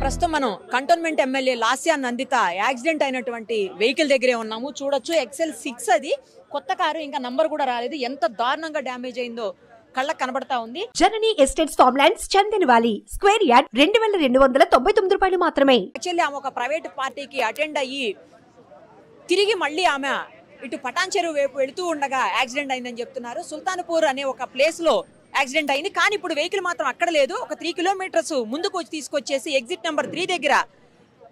ప్రస్తుతం మనం cantonment MLA Lasya Nanditha accident అయినటువంటి వెహికల్ దగ్గరే ఉన్నాము. చూడొచ్చు XL6 అది కొత్త కారు, ఇంకా నంబర్ కూడా రాలేదు. ఎంత దారుణంగా డ్యామేజ్ అయిందో కళ్ళకు కనబడతా ఉంది. జననీ estates farmlands Chandan valley square yard 2299 రూపాయలు మాత్రమే. యాక్చువల్లీ ఆమె ఒక ప్రైవేట్ పార్టీకి అటెండ్ అయ్యి తిరిగి మళ్ళీ ఆమె ఇటు పటాన్ చెరువు వైపు వెళుతూ ఉండగా యాక్సిడెంట్ అయిందని చెప్తున్నారు. సుల్తాన్పూర్ అనే ఒక ప్లేస్ లో యాక్సిడెంట్ అయింది. కానీ ఇప్పుడు వెహికల్ మాత్రం అక్కడ లేదు. ఒక 3 కిలోమీటర్స్ ముందుకు తీసుకొచ్చేసి ఎగ్జిట్ నెంబర్ 3 దగ్గర,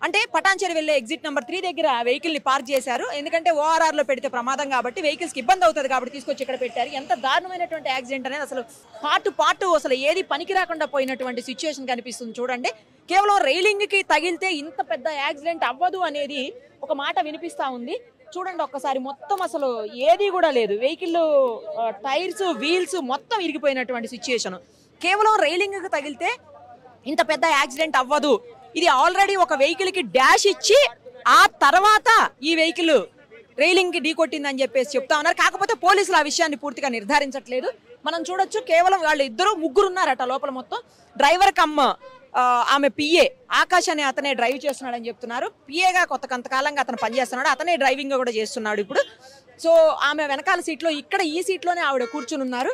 అంటే పటాన్చెరు వెళ్ళే ఎగ్జిట్ నెంబర్ 3 దగ్గర వెహికల్ ని పార్క్ చేశారు. ఎందుకంటే ORR లో పెడితే ప్రమాదం కాబట్టి, వెహికల్స్ కి ఇబ్బంది అవుతుంది కాబట్టి తీసుకొచ్చి ఇక్కడ పెట్టారు. ఎంత దారుణమైనటువంటి యాక్సిడెంట్ అనేది, అసలు పార్ట్ అసలు ఏది పనికి రాకుండా పోయినటువంటి సిచ్యువేషన్ కనిపిస్తుంది. చూడండి, కేవలం రైలింగ్ కి తగిలితే ఇంత పెద్ద యాక్సిడెంట్ అవ్వదు అనేది ఒక మాట వినిపిస్తా ఉంది. చూడండి ఒక్కసారి, మొత్తం అసలు ఏది కూడా లేదు. వెహికల్ టైర్స్, వీల్స్ మొత్తం ఇరిగిపోయినటువంటి సిచ్యుయేషన్. కేవలం రైలింగ్ కి తగిలితే ఇంత పెద్ద యాక్సిడెంట్ అవ్వదు. ఇది ఆల్రెడీ ఒక వెహికల్ కి డాష్ ఇచ్చి ఆ తర్వాత ఈ వెహికల్ రైలింగ్ కి ఢీకొట్టిందని చెప్పేసి చెప్తా ఉన్నారు. కాకపోతే పోలీసులు ఆ విషయాన్ని పూర్తిగా నిర్ధారించట్లేదు. మనం చూడొచ్చు, కేవలం వాళ్ళు ముగ్గురు ఉన్నారట లోపల. మొత్తం డ్రైవర్ కమ్ ఆమె పిఏ ఆకాష్ అనే అతనే డ్రైవ్ చేస్తున్నాడని చెప్తున్నారు. పిఏగా కొంతకాలంగా అతను పనిచేస్తున్నాడు, అతనే డ్రైవింగ్ కూడా చేస్తున్నాడు ఇప్పుడు. సో ఆమె వెనకాల సీట్లో, ఇక్కడ ఈ సీట్లోనే ఆవిడ కూర్చుని ఉన్నారు.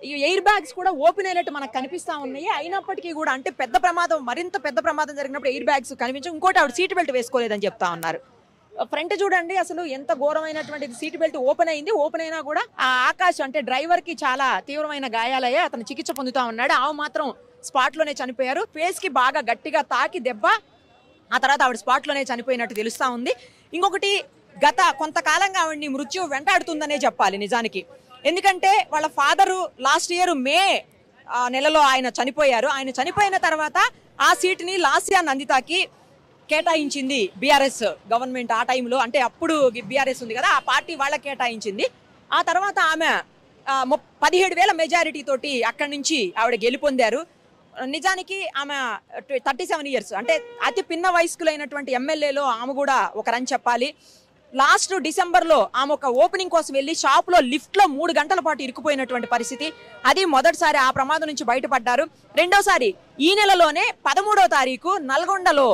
ఈ ఎయిర్ బ్యాగ్స్ కూడా ఓపెన్ అయినట్టు మనకు కనిపిస్తా ఉన్నాయి. అయినప్పటికీ కూడా, అంటే పెద్ద ప్రమాదం, మరింత పెద్ద ప్రమాదం జరిగినప్పుడు ఎయిర్ బ్యాగ్స్ కనిపించవు. ఇంకోటి, ఆవిడ సీట్ బెల్ట్ వేసుకోలేదని చెప్తా ఉన్నారు. ఫ్రంట్ చూడండి, అసలు ఎంత ఘోరమైనటువంటి సీట్ బెల్ట్ ఓపెన్ అయింది. ఓపెన్ అయినా కూడా ఆ ఆకాష్ అంటే డ్రైవర్ కి చాలా తీవ్రమైన గాయాలయ్యాయి. అతను చికిత్స పొందుతా ఉన్నాడు. ఆమె మాత్రం స్పాట్ లోనే చనిపోయారు. ఫేస్ కి బాగా గట్టిగా తాకి దెబ్బ, ఆ తర్వాత ఆవిడ స్పాట్ లోనే చనిపోయినట్టు తెలుస్తా ఉంది. ఇంకొకటి, గత కొంతకాలంగా ఆవిడ్ని మృత్యు వెంటాడుతుందనే చెప్పాలి నిజానికి. ఎందుకంటే వాళ్ళ ఫాదరు లాస్ట్ ఇయర్ మే నెలలో ఆయన చనిపోయారు. ఆయన చనిపోయిన తర్వాత ఆ సీట్ని లాస్యా నందితకి కేటాయించింది బీఆర్ఎస్ గవర్నమెంట్. ఆ టైంలో, అంటే అప్పుడు బీఆర్ఎస్ ఉంది కదా, ఆ పార్టీ వాళ్ళకి కేటాయించింది. ఆ తర్వాత ఆమె 17,000 మెజారిటీ తోటి అక్కడి నుంచి ఆవిడ గెలుపొందారు. నిజానికి ఆమె 37 ఇయర్స్, అంటే అతి పిన్న వయస్కులైనటువంటి ఎమ్మెల్యేలో ఆమె కూడా ఒకరని చెప్పాలి. లాస్ట్ డిసెంబర్లో ఆమె ఒక ఓపెనింగ్ కోసం వెళ్ళి షాప్లో లిఫ్ట్లో 3 గంటల పాటు ఇరుక్కుపోయినటువంటి పరిస్థితి. అది మొదటిసారి ఆ ప్రమాదం నుంచి బయటపడ్డారు. రెండోసారి ఈ నెలలోనే 13వ తారీఖు నల్గొండలో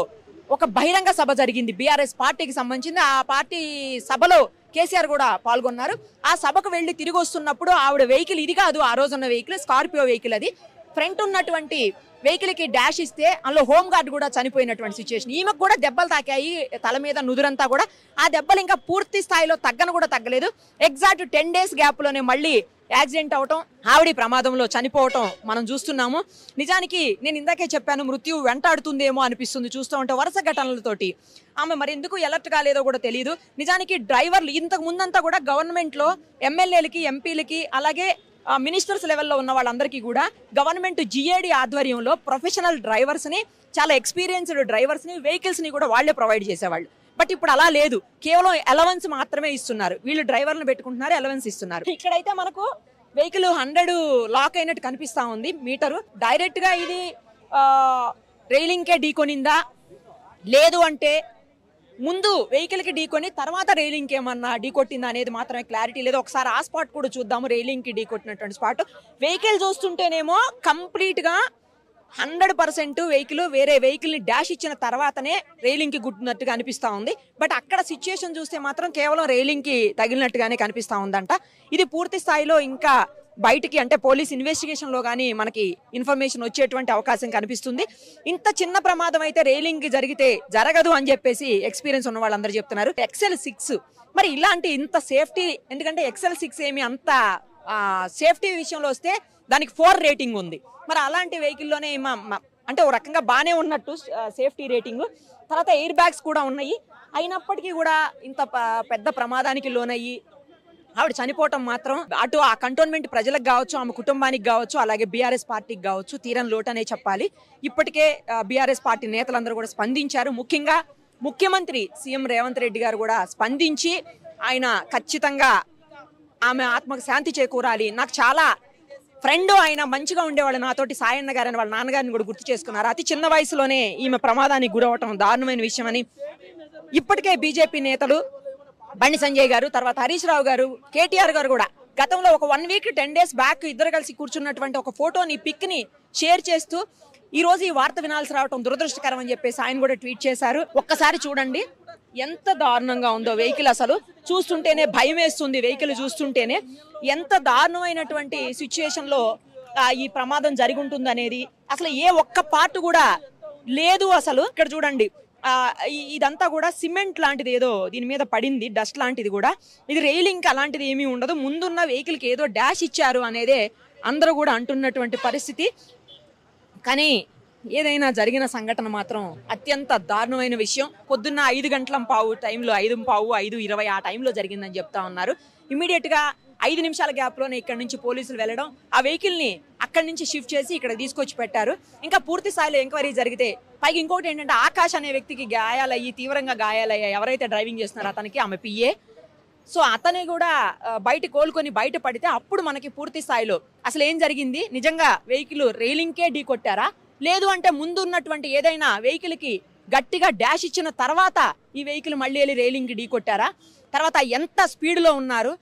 ఒక బహిరంగ సభ జరిగింది బీఆర్ఎస్ పార్టీకి సంబంధించింది. ఆ పార్టీ సభలో కేసీఆర్ కూడా పాల్గొన్నారు. ఆ సభకు వెళ్ళి తిరిగి వస్తున్నప్పుడు ఆవిడ వెహికల్ ఇది కాదు, ఆ రోజున్న వెహికల్ స్కార్పియో వెహికల్. అది ఫ్రంట్ ఉన్నటువంటి వెహికల్ కి డాష్ ఇస్తే అందులో హోమ్ గార్డ్ కూడా చనిపోయినటువంటి సిచ్యువేషన్. ఈమెకు కూడా దెబ్బలు తాకాయి, తల మీద నుదురంతా కూడా. ఆ దెబ్బలు ఇంకా పూర్తి స్థాయిలో కూడా తగ్గలేదు. ఎగ్జాక్ట్ 10 డేస్ గ్యాప్ లోనే మళ్ళీ యాక్సిడెంట్ అవటం, ఆవిడ ప్రమాదంలో చనిపోవటం మనం చూస్తున్నాము. నిజానికి నేను ఇందాకే చెప్పాను, మృత్యు వెంటాడుతుందేమో అనిపిస్తుంది చూస్తూ ఉంటే వరుస ఘటనలతోటి. ఆమె మరి ఎందుకు ఎలర్ట్ కాలేదో కూడా తెలియదు. నిజానికి డ్రైవర్లు ఇంతకు ముందంతా కూడా గవర్నమెంట్ లో ఎమ్మెల్యేలకి, ఎంపీలకి, అలాగే మినిస్టర్స్ లెవెల్లో ఉన్న వాళ్ళందరికీ కూడా గవర్నమెంట్ GAD ఆధ్వర్యంలో ప్రొఫెషనల్ డ్రైవర్స్ ని, చాలా ఎక్స్పీరియన్స్డ్ డ్రైవర్స్ ని, వెహికల్స్ ని కూడా వాళ్లే ప్రొవైడ్ చేసేవాళ్ళు. బట్ ఇప్పుడు అలా లేదు, కేవలం అలవెన్స్ మాత్రమే ఇస్తున్నారు. వీళ్ళు డ్రైవర్లను పెట్టుకుంటున్నారు, అలవెన్స్ ఇస్తున్నారు. ఇక్కడైతే మనకు వెహికల్ 100 లాక్ అయినట్టు కనిపిస్తా ఉంది మీటరు. డైరెక్ట్ గా ఇది రైలింగ్ కే ఢీకొనిందా, లేదు అంటే ముందు వెహికల్ కి ఢీకొని తర్వాత రైలింగ్ కి ఏమన్నా ఢీకొట్టిందా అనేది మాత్రమే క్లారిటీ లేదు. ఒకసారి ఆ స్పాట్ కూడా చూద్దాము, రైలింగ్ కి ఢీకొట్టినటువంటి స్పాట్. వెహికల్ చూస్తుంటేనేమో కంప్లీట్ గా 100% వెహికల్ వేరే వెహికల్ ని డాష్ ఇచ్చిన తర్వాతనే రైలింగ్ కి గుద్దినట్టుగా అనిపిస్తా ఉంది. బట్ అక్కడ సిచ్యుయేషన్ చూస్తే మాత్రం కేవలం రైలింగ్ కి తగిలినట్టుగానే కనిపిస్తా ఉందంట. ఇది పూర్తి స్థాయిలో ఇంకా బయటికి, అంటే పోలీస్ ఇన్వెస్టిగేషన్ లో గానీ మనకి ఇన్ఫర్మేషన్ వచ్చేటువంటి అవకాశం కనిపిస్తుంది. ఇంత చిన్న ప్రమాదం అయితే రైలింగ్ జరిగితే జరగదు అని చెప్పేసి ఎక్స్పీరియన్స్ ఉన్న వాళ్ళందరూ చెప్తున్నారు. XL6 మరి ఇలాంటి ఇంత సేఫ్టీ, ఎందుకంటే XL6 ఏమి అంత సేఫ్టీ విషయంలో వస్తే దానికి 4 రేటింగ్ ఉంది. మరి అలాంటి వెహికల్లోనే అంటే ఒక రకంగా బాగానే ఉన్నట్టు సేఫ్టీ రేటింగ్, తర్వాత ఎయిర్ బ్యాగ్స్ కూడా ఉన్నాయి. అయినప్పటికీ కూడా ఇంత పెద్ద ప్రమాదానికి లోనయ్యి ఆవిడ చనిపోవటం మాత్రం అటు ఆ కంటోన్మెంట్ ప్రజలకు కావచ్చు, ఆమె కుటుంబానికి కావచ్చు, అలాగే బీఆర్ఎస్ పార్టీకి కావచ్చు తీరని లోటనే చెప్పాలి. ఇప్పటికే బీఆర్ఎస్ పార్టీ నేతలందరూ కూడా స్పందించారు. ముఖ్యంగా ముఖ్యమంత్రి సీఎం రేవంత్ రెడ్డి గారు కూడా స్పందించి ఆయన ఖచ్చితంగా ఆమె ఆత్మకు శాంతి చేకూరాలి, నాకు చాలా ఫ్రెండ్, ఆయన మంచిగా ఉండేవాళ్ళు నాతోటి, సాయన్న గారని వాళ్ళ నాన్నగారిని కూడా గుర్తు చేసుకున్నారు. అతి చిన్న వయసులోనే ఈమె ప్రమాదానికి గురవటం దారుణమైన విషయం అని ఇప్పటికే బీజేపీ నేతలు బండి సంజయ్ గారు, తర్వాత హరీష్ రావు గారు, కేటీఆర్ గారు కూడా గతంలో ఒక 1 వీక్ 10 డేస్ బ్యాక్ ఇద్దరు కలిసి కూర్చున్నటువంటి ఒక ఫోటోని పిక్ ని షేర్ చేస్తూ ఈ రోజు ఈ వార్త వినాల్సి రావడం దురదృష్టకరం అని చెప్పేసి ఆయన కూడా ట్వీట్ చేశారు. ఒక్కసారి చూడండి ఎంత దారుణంగా ఉందో వెహికల్, అసలు చూస్తుంటేనే భయం వేస్తుంది. వెహికల్ చూస్తుంటేనే ఎంత దారుణమైనటువంటి సిచ్యుయేషన్ లో ఈ ప్రమాదం జరిగి ఉంటుంది అనేది, అసలు ఏ ఒక్క పార్ట్ కూడా లేదు. అసలు ఇక్కడ చూడండి ఇదంతా కూడా సిమెంట్ లాంటిది ఏదో దీని మీద పడింది, డస్ట్ లాంటిది కూడా. ఇది రైలింగ్ అలాంటిది ఏమీ ఉండదు, ముందున్న వెహికల్ కి ఏదో డాష్ ఇచ్చారు అనేదే అందరూ కూడా అంటున్నటువంటి పరిస్థితి. కానీ ఏదైనా జరిగిన సంఘటన మాత్రం అత్యంత దారుణమైన విషయం. పొద్దున్న 5 గంటల పావు టైంలో, 5:20 ఆ టైంలో జరిగిందని చెప్తా ఉన్నారు. ఇమీడియట్ గా 5 నిమిషాల గ్యాప్ లోనే ఇక్కడ నుంచి పోలీసులు వెళ్ళడం, ఆ వెహికల్ ని అక్కడి నుంచి షిఫ్ట్ చేసి ఇక్కడ తీసుకొచ్చి పెట్టారు. ఇంకా పూర్తి స్థాయిలో ఎంక్వైరీ జరిగితే, పైకి ఇంకోటి ఏంటంటే ఆకాష్ అనే వ్యక్తికి గాయాలయ్యి, తీవ్రంగా గాయాలయ్యాయి. ఎవరైతే డ్రైవింగ్ చేస్తున్నారో అతనికి, ఆమె పిఏ. సో అతని కూడా బయట కోలుకొని బయట పడితే అప్పుడు మనకి పూర్తి స్థాయిలో అసలు ఏం జరిగింది, నిజంగా వెహికల్ రైలింగ్కే ఢీ కొట్టారా, లేదు అంటే ముందు ఉన్నటువంటి ఏదైనా వెహికల్ కి గట్టిగా డాష్ ఇచ్చిన తర్వాత ఈ వెహికల్ మళ్ళీ వెళ్ళి రైలింగ్ కి ఢీ కొట్టారా, తర్వాత ఎంత స్పీడ్ లో ఉన్నారు,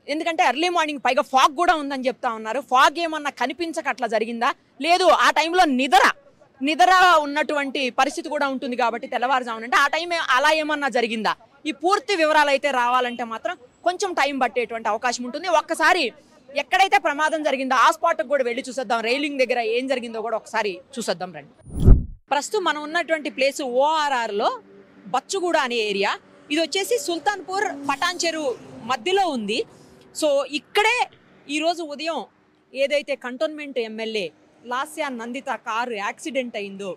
ఎందుకంటే ఎర్లీ మార్నింగ్ పైగా ఫాగ్ కూడా ఉందని చెప్తా ఉన్నారు. ఫాగ్ ఏమన్నా కనిపించక అట్లా జరిగిందా, లేదు ఆ టైంలో నిద్ర ఉన్నటువంటి పరిస్థితి కూడా ఉంటుంది కాబట్టి తెల్లవారుజామున, అంటే ఆ టైం అలా ఏమన్నా జరిగిందా, ఈ పూర్తి వివరాలు అయితే రావాలంటే మాత్రం కొంచెం టైం పట్టేటువంటి అవకాశం ఉంటుంది. ఒక్కసారి ఎక్కడైతే ప్రమాదం జరిగిందో ఆ స్పాట్కి కూడా వెళ్ళి చూసేద్దాం, రైలింగ్ దగ్గర ఏం జరిగిందో కూడా ఒకసారి చూసేద్దాం రండి. ప్రస్తుతం మనం ఉన్నటువంటి ప్లేస్ ఓఆర్ఆర్ లో బచ్చుగూడ అనే ఏరియా. ఇది వచ్చేసి సుల్తాన్పూర్ పటాన్ చెరువు మధ్యలో ఉంది. సో ఇక్కడే ఈరోజు ఉదయం ఏదైతే cantonment MLA Lasya Nanditha car accident అయిందో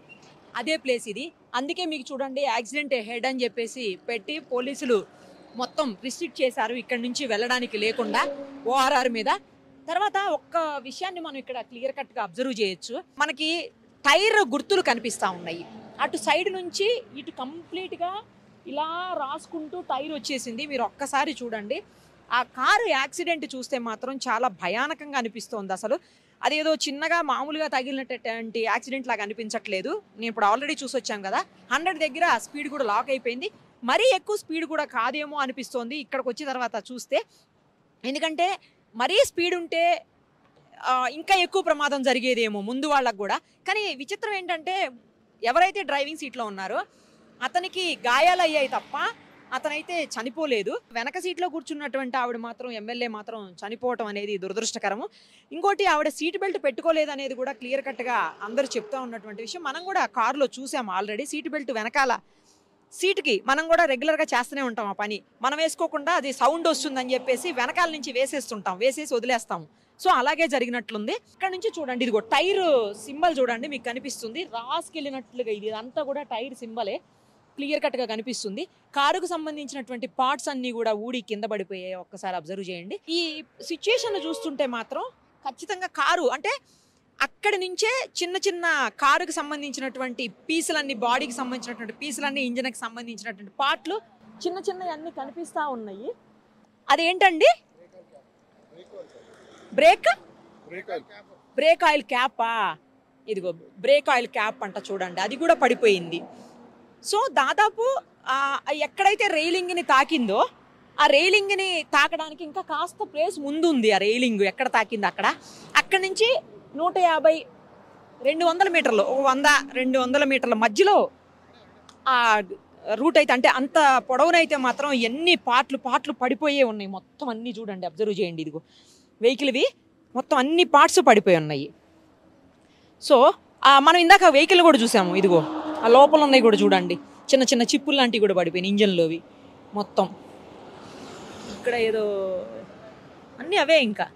అదే ప్లేస్ ఇది. అందుకే మీకు చూడండి యాక్సిడెంట్ హెడ్ అని చెప్పేసి పెట్టి పోలీసులు మొత్తం రిస్ట్రిక్ట్ చేశారు ఇక్కడ నుంచి వెళ్ళడానికి లేకుండా ఓఆర్ఆర్ మీద. తర్వాత ఒక్క విషయాన్ని మనం ఇక్కడ క్లియర్ కట్గా అబ్జర్వ్ చేయొచ్చు, మనకి టైర్ గుర్తులు కనిపిస్తూ ఉన్నాయి. అటు సైడ్ నుంచి ఇటు కంప్లీట్గా ఇలా రాసుకుంటూ టైర్ వచ్చేసింది. మీరు ఒక్కసారి చూడండి, ఆ కారు యాక్సిడెంట్ చూస్తే మాత్రం చాలా భయానకంగా అనిపిస్తోంది. అసలు అదేదో చిన్నగా మామూలుగా తగిలినటువంటి యాక్సిడెంట్ లాగా అనిపించట్లేదు. నేను ఇప్పుడు ఆల్రెడీ చూసి వచ్చాం కదా, 100 దగ్గర స్పీడ్ కూడా లాక్ అయిపోయింది. మరీ ఎక్కువ స్పీడ్ కూడా కాదేమో అనిపిస్తోంది ఇక్కడికి వచ్చిన తర్వాత చూస్తే. ఎందుకంటే మరీ స్పీడ్ ఉంటే ఇంకా ఎక్కువ ప్రమాదం జరిగేదేమో ముందు వాళ్ళకు కూడా. కానీ విచిత్రం ఏంటంటే ఎవరైతే డ్రైవింగ్ సీట్లో ఉన్నారో అతనికి గాయాలు అయ్యాయి తప్ప అతనైతే చనిపోలేదు. వెనక సీట్లో కూర్చున్నటువంటి ఆవిడ మాత్రం, ఎమ్మెల్యే మాత్రం చనిపోవటం అనేది దురదృష్టకరము. ఇంకోటి ఆవిడ సీట్ బెల్ట్ పెట్టుకోలేదు అనేది కూడా క్లియర్ కట్గా అందరూ చెప్తా ఉన్నటువంటి విషయం. మనం కూడా కారులో చూసాము ఆల్రెడీ, సీట్ బెల్ట్ వెనకాల సీట్కి మనం కూడా రెగ్యులర్గా చేస్తూనే ఉంటాం ఆ పని. మనం వేసుకోకుండా అది సౌండ్ వస్తుందని చెప్పేసి వెనకాల నుంచి వేసేసి వదిలేస్తాము. సో అలాగే జరిగినట్లుంది. ఇక్కడ నుంచి చూడండి, ఇదిగో టైర్ సింబల్ చూడండి, మీకు కనిపిస్తుంది రాసుకెళ్ళినట్లుగా. ఇది అంతా కూడా టైర్ సింబలే, క్లియర్ కట్గా కనిపిస్తుంది. కారుకు సంబంధించినటువంటి పార్ట్స్ అన్ని కూడా ఊడి కింద పడిపోయాయి. ఒక్కసారి అబ్జర్వ్ చేయండి. ఈ సిచ్యుయేషన్ చూస్తుంటే మాత్రం ఖచ్చితంగా కారు అంటే అక్కడి నుంచే చిన్న చిన్న కారుకు సంబంధించినటువంటి పీసులన్నీ, బాడీకి సంబంధించినటువంటి పీసులన్నీ, ఇంజన్కి సంబంధించినటువంటి పార్ట్లు చిన్న చిన్నవి అన్నీ కనిపిస్తూ ఉన్నాయి. అదేంటండి, బ్రేక్ ఆయిల్ క్యాపా, ఇదిగో బ్రేక్ ఆయిల్ క్యాప్ అంట చూడండి, అది కూడా పడిపోయింది. సో దాదాపు ఎక్కడైతే రైలింగ్ని తాకిందో ఆ రైలింగ్ని తాకడానికి ఇంకా కాస్త ప్లేస్ ముందు ఉంది. ఆ రైలింగ్ ఎక్కడ తాకిందో అక్కడి నుంచి 150-200 మీటర్లు, 100-200 మీటర్ల మధ్యలో ఆ రూట్ అయితే, అంటే అంత పొడవునైతే మాత్రం ఎన్ని పార్ట్లు పడిపోయే ఉన్నాయి. మొత్తం అన్నీ చూడండి, అబ్జర్వ్ చేయండి. ఇదిగో వెహికల్వి మొత్తం అన్ని పార్ట్స్ పడిపోయి ఉన్నాయి. సో మనం ఇందాక వెహికల్ కూడా చూసాము, ఇదిగో ఆ లోపల ఉన్నాయి కూడా చూడండి, చిన్న చిన్న చిప్పులు లాంటివి కూడా పడిపోయినాయి ఇంజన్లోవి మొత్తం. ఇక్కడ ఏదో అన్నీ అవే, ఇంకా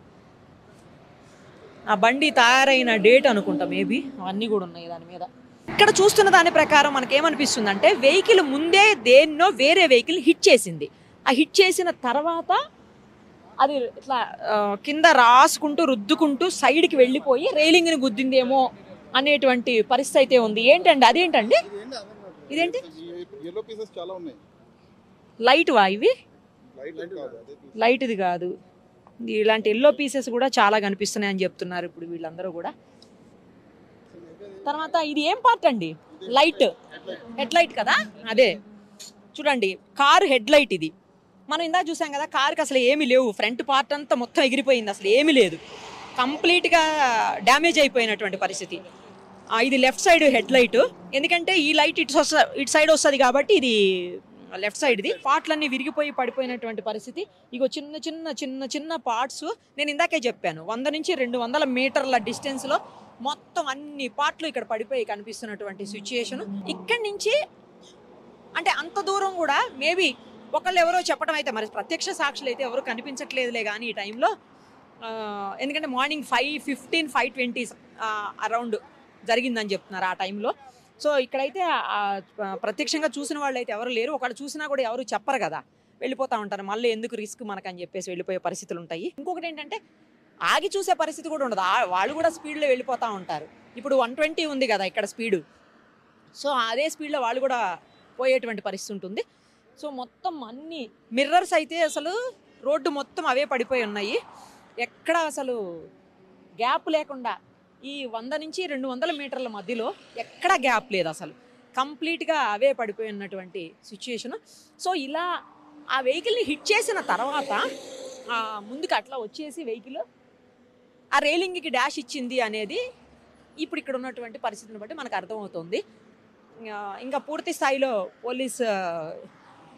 ఆ బండి తయారైన డేట్ అనుకుంటా మేబీ, అవన్నీ కూడా ఉన్నాయి దాని మీద. ఇక్కడ చూస్తున్న దాని ప్రకారం మనకేమనిపిస్తుంది అంటే వెహికల్ ముందే దేన్నో వేరే వెహికల్ హిట్ చేసింది. ఆ హిట్ చేసిన తర్వాత అది ఇట్లా కింద రాసుకుంటూ రుద్దుకుంటూ సైడ్కి వెళ్ళిపోయి రైలింగ్ని గుద్దిందేమో అనేటువంటి పరిస్థితి అయితే ఉంది. ఏంటండి అదేంటండి, ఇదేంటి లైట్ వా ఇవి? లైట్ ఇది కాదు, ఇలాంటి ఎల్లో పీసెస్ కూడా చాలా కనిపిస్తున్నాయి అని చెప్తున్నారు ఇప్పుడు వీళ్ళందరూ కూడా. తర్వాత ఇది ఏం పార్ట్ అండి? హెడ్ లైట్ కదా, అదే చూడండి కారు హెడ్ లైట్ ఇది. మనం ఇందాక చూసాం కదా, కార్కి అసలు ఏమీ లేవు, ఫ్రంట్ పార్ట్ అంతా మొత్తం ఎగిరిపోయింది, అసలు ఏమీ లేదు, కంప్లీట్గా డ్యామేజ్ అయిపోయినటువంటి పరిస్థితి. ఇది లెఫ్ట్ సైడ్ హెడ్ లైట్, ఎందుకంటే ఈ లైట్ ఇటు సైడ్ వస్తుంది కాబట్టి ఇది లెఫ్ట్ సైడ్ది. పార్ట్లన్నీ విరిగిపోయి పడిపోయినటువంటి పరిస్థితి. ఇగో చిన్న చిన్న చిన్న చిన్న పార్ట్స్, నేను ఇందాకే చెప్పాను 100 నుంచి 200 మీటర్ల డిస్టెన్స్లో మొత్తం అన్ని పార్ట్లు ఇక్కడ పడిపోయి కనిపిస్తున్నటువంటి సిచ్యుయేషన్. ఇక్కడి నుంచి అంటే అంత దూరం కూడా మేబీ ఒకళ్ళు ఎవరో చెప్పడం అయితే, మరి ప్రత్యక్ష సాక్షులు అయితే ఎవరు కనిపించట్లేదులే కానీ ఈ టైంలో, ఎందుకంటే మార్నింగ్ 5:15, 5:20 అరౌండ్ జరిగిందని చెప్తున్నారు ఆ టైంలో. సో ఇక్కడైతే ప్రత్యక్షంగా చూసిన వాళ్ళు అయితే ఎవరు లేరు. ఒకళ్ళు చూసినా కూడా ఎవరు చెప్పరు కదా, వెళ్ళిపోతూ ఉంటారు, మళ్ళీ ఎందుకు రిస్క్ మనకని చెప్పేసి వెళ్ళిపోయే పరిస్థితులు ఉంటాయి. ఇంకొకటి ఏంటంటే ఆగి చూసే పరిస్థితి కూడా ఉండదు, వాళ్ళు కూడా స్పీడ్లో వెళ్ళిపోతూ ఉంటారు. ఇప్పుడు 120 ఉంది కదా ఇక్కడ స్పీడు, సో అదే స్పీడ్లో వాళ్ళు కూడా పోయేటువంటి పరిస్థితి ఉంటుంది. సో మొత్తం అన్ని మిర్రర్స్ అయితే అసలు రోడ్డు మొత్తం అవే పడిపోయి ఉన్నాయి, ఎక్కడ అసలు గ్యాప్ లేకుండా ఈ 100 నుంచి 200 మీటర్ల మధ్యలో ఎక్కడ గ్యాప్ లేదు, అసలు కంప్లీట్గా అవే పడిపోయి ఉన్నటువంటి సిచ్యుయేషను. సో ఇలా ఆ వెహికల్ని హిట్ చేసిన తర్వాత ముందుకు అట్లా వచ్చేసి వెహికల్ ఆ రైలింగ్కి డాష్ ఇచ్చింది అనేది ఇప్పుడు ఇక్కడ ఉన్నటువంటి పరిస్థితిని బట్టి మనకు అర్థమవుతుంది. ఇంకా పూర్తి స్థాయిలో పోలీస్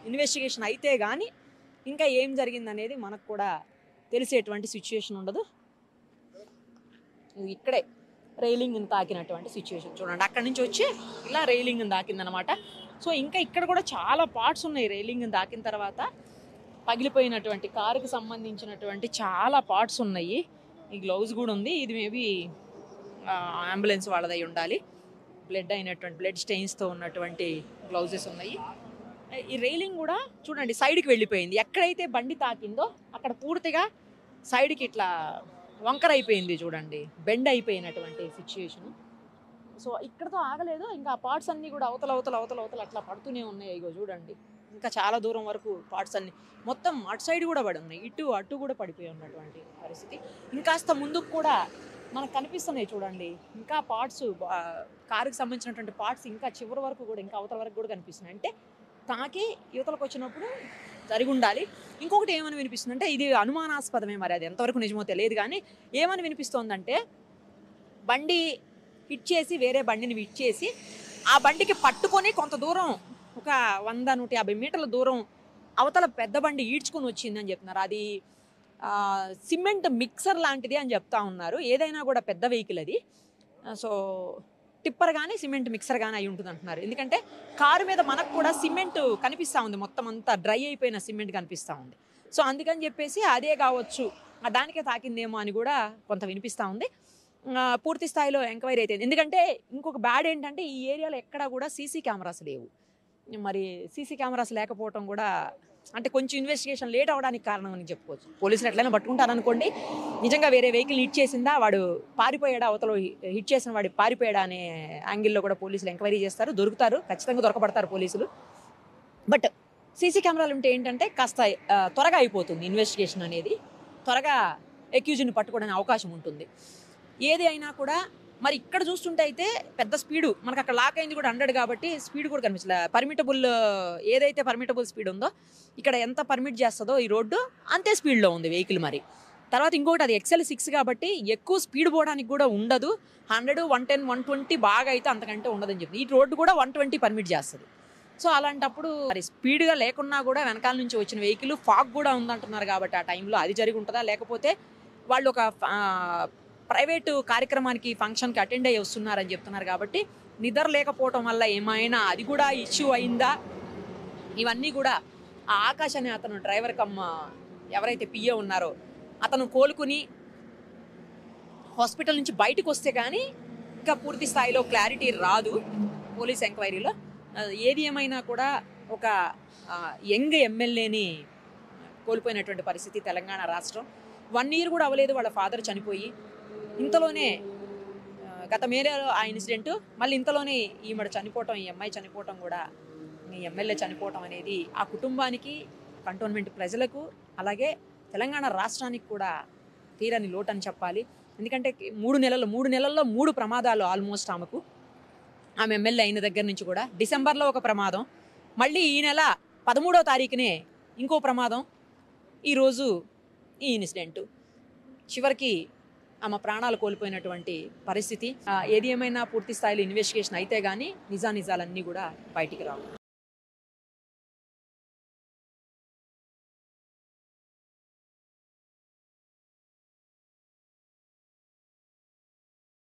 ఇన్వెస్టిగేషన్ అయితే కానీ ఇంకా ఏం జరిగిందనేది మనకు కూడా తెలిసేటువంటి సిచ్యుయేషన్ ఉండదు. ఇక్కడే రైలింగ్ని తాకినటువంటి సిచ్యువేషన్ చూడండి, అక్కడి నుంచి వచ్చి ఇలా రైలింగ్ని తాకిందనమాట. సో ఇంకా ఇక్కడ కూడా చాలా పార్ట్స్ ఉన్నాయి, రైలింగ్ని తాకిన తర్వాత పగిలిపోయినటువంటి కారుకి సంబంధించినటువంటి చాలా పార్ట్స్ ఉన్నాయి. ఈ గ్లౌజ్ కూడా ఉంది, ఇది మేబీ అంబులెన్స్ వాళ్ళదై ఉండాలి. బ్లడ్ స్టెయిన్స్తో ఉన్నటువంటి గ్లౌజెస్ ఉన్నాయి. ఈ రైలింగ్ కూడా చూడండి సైడ్కి వెళ్ళిపోయింది, ఎక్కడైతే బండి తాకిందో అక్కడ పూర్తిగా సైడ్కి ఇట్లా వంకర అయిపోయింది చూడండి, బెండ్ అయిపోయినటువంటి సిచ్యుయేషను. సో ఇక్కడతో ఆగలేదు, ఇంకా పార్ట్స్ అన్నీ కూడా అవతల అట్లా పడుతూనే ఉన్నాయి. ఇగో చూడండి ఇంకా చాలా దూరం వరకు పార్ట్స్ అన్నీ మొత్తం అటు సైడ్ కూడా పడి ఉన్నాయి, ఇటు అటు కూడా పడిపోయి ఉన్నటువంటి పరిస్థితి. ఇంకాస్త ముందుకు కూడా మనకు కనిపిస్తున్నాయి చూడండి, ఇంకా పార్ట్స్ కారుకి సంబంధించినటువంటి పార్ట్స్ ఇంకా చివరి వరకు కూడా ఇంకా అవతల వరకు కూడా కనిపిస్తున్నాయి. అంటే తాకి యువతలకు వచ్చినప్పుడు జరిగి ఉండాలి. ఇంకొకటి ఏమని వినిపిస్తుందంటే, ఇది అనుమానాస్పదమే, మరి అది ఎంతవరకు నిజమో తెలియదు కానీ ఏమని వినిపిస్తోందంటే, బండి హిట్ చేసి వేరే బండిని హిట్ చేసి ఆ బండికి పట్టుకొని కొంత దూరం ఒక 100-150 మీటర్ల దూరం అవతల పెద్ద బండి ఈడ్చుకొని వచ్చిందని చెప్తున్నారు. అది సిమెంట్ మిక్సర్ లాంటిది అని చెప్తా ఉన్నారు. ఏదైనా కూడా పెద్ద వెహికల్ అది, సో టిప్పర్ కానీ సిమెంట్ మిక్సర్ కానీ అయి ఉంటుంది అంటున్నారు. ఎందుకంటే కారు మీద మనకు కూడా సిమెంట్ కనిపిస్తూ ఉంది, మొత్తం అంతా డ్రై అయిపోయిన సిమెంట్ కనిపిస్తూ ఉంది. సో అందుకని చెప్పేసి అదే కావచ్చు, దానికే తాకిందేమో అని కూడా కొంత వినిపిస్తూ ఉంది. పూర్తి స్థాయిలో ఎంక్వైరీ అయితే, ఎందుకంటే ఇంకొక బ్యాడ్ ఏంటంటే ఈ ఏరియాలో ఎక్కడా కూడా సీసీ కెమెరాస్ లేవు. మరి సీసీ కెమెరాస్ లేకపోవడం కూడా అంటే కొంచెం ఇన్వెస్టిగేషన్ లేట్ అవ్వడానికి కారణం అని చెప్పుకోవచ్చు. పోలీసులు ఎట్లయినా పట్టుకుంటారనుకోండి, నిజంగా వేరే వెహికల్ హిట్ చేసిందా, వాడు పారిపోయాడా, అవతల హిట్ చేసిన వాడు పారిపోయాడా అనే యాంగిల్లో కూడా పోలీసులు ఎంక్వైరీ చేస్తారు, దొరుకుతారు, ఖచ్చితంగా దొరకబడతారు పోలీసులు. బట్ సీసీ కెమెరాలు ఉంటే ఏంటంటే కాస్త త్వరగా అయిపోతుంది ఇన్వెస్టిగేషన్ అనేది, త్వరగా అక్యూజ్ని పట్టుకోవడానికి అవకాశం ఉంటుంది. ఏది అయినా కూడా మరి ఇక్కడ చూస్తుంటే అయితే పెద్ద స్పీడు మనకు అక్కడ లాక్ అయింది కూడా 100 కాబట్టి స్పీడ్ కూడా కనిపించలేదు. ఏదైతే పర్మిటబుల్ స్పీడ్ ఉందో ఇక్కడ ఎంత పర్మిట్ చేస్తుందో ఈ రోడ్డు అంతే స్పీడ్లో ఉంది వెహికల్. మరి తర్వాత ఇంకొకటి అది XL6 కాబట్టి ఎక్కువ స్పీడ్ పోవడానికి కూడా ఉండదు, 100, 110, 120 బాగా అయితే అంతకంటే ఉండదని చెప్పి ఈ రోడ్డు కూడా 120 పర్మిట్ చేస్తుంది. సో అలాంటప్పుడు మరి స్పీడ్గా లేకున్నా కూడా వెనకాల నుంచి వచ్చిన వెహికల్ ఫాగ్ కూడా ఉందంటున్నారు కాబట్టి ఆ టైంలో అది జరిగి ఉంటుందా, లేకపోతే వాళ్ళు ఒక ప్రైవేటు కార్యక్రమానికి ఫంక్షన్కి అటెండ్ అయ్యి వస్తున్నారని చెప్తున్నారు కాబట్టి నిద్ర లేకపోవటం వల్ల ఏమైనా అది కూడా ఇష్యూ అయిందా, ఇవన్నీ కూడా ఆ ఆకాష్ అనే అతను డ్రైవర్ ఎవరైతే పిఏ ఉన్నారో అతను కోలుకుని హాస్పిటల్ నుంచి బయటకు వస్తే కానీ ఇంకా పూర్తి స్థాయిలో క్లారిటీ రాదు పోలీస్ ఎంక్వైరీలో. ఏది ఏమైనా కూడా ఒక యంగ్ ఎమ్మెల్యేని కోల్పోయినటువంటి పరిస్థితి తెలంగాణ రాష్ట్రం. 1 year కూడా అవ్వలేదు వాళ్ళ ఫాదర్ చనిపోయి, ఇంతలోనే గత మేలో ఆ ఇన్సిడెంట్, మళ్ళీ ఇంతలోనే ఈమెడ చనిపోవటం, ఈ అమ్మాయి చనిపోవటం కూడా, ఈ ఎమ్మెల్యే చనిపోవటం అనేది ఆ కుటుంబానికి, కంటోన్మెంట్ ప్రజలకు, అలాగే తెలంగాణ రాష్ట్రానికి కూడా తీరని లోటు అని చెప్పాలి. ఎందుకంటే 3 నెలల్లో 3 ప్రమాదాలు ఆల్మోస్ట్ ఆమె ఎమ్మెల్యే అయిన దగ్గర నుంచి కూడా. డిసెంబర్లో ఒక ప్రమాదం, మళ్ళీ ఈ నెల 13వ తారీఖునే ఇంకో ప్రమాదం, ఈరోజు ఈ ఇన్సిడెంటు. చివరికి ఆమె ప్రాణాలు కోల్పోయినటువంటి పరిస్థితి. ఏది ఏమైనా పూర్తి స్థాయిలో ఇన్వెస్టిగేషన్ అయితే కానీ నిజానిజాలన్నీ కూడా బయటికి రావు.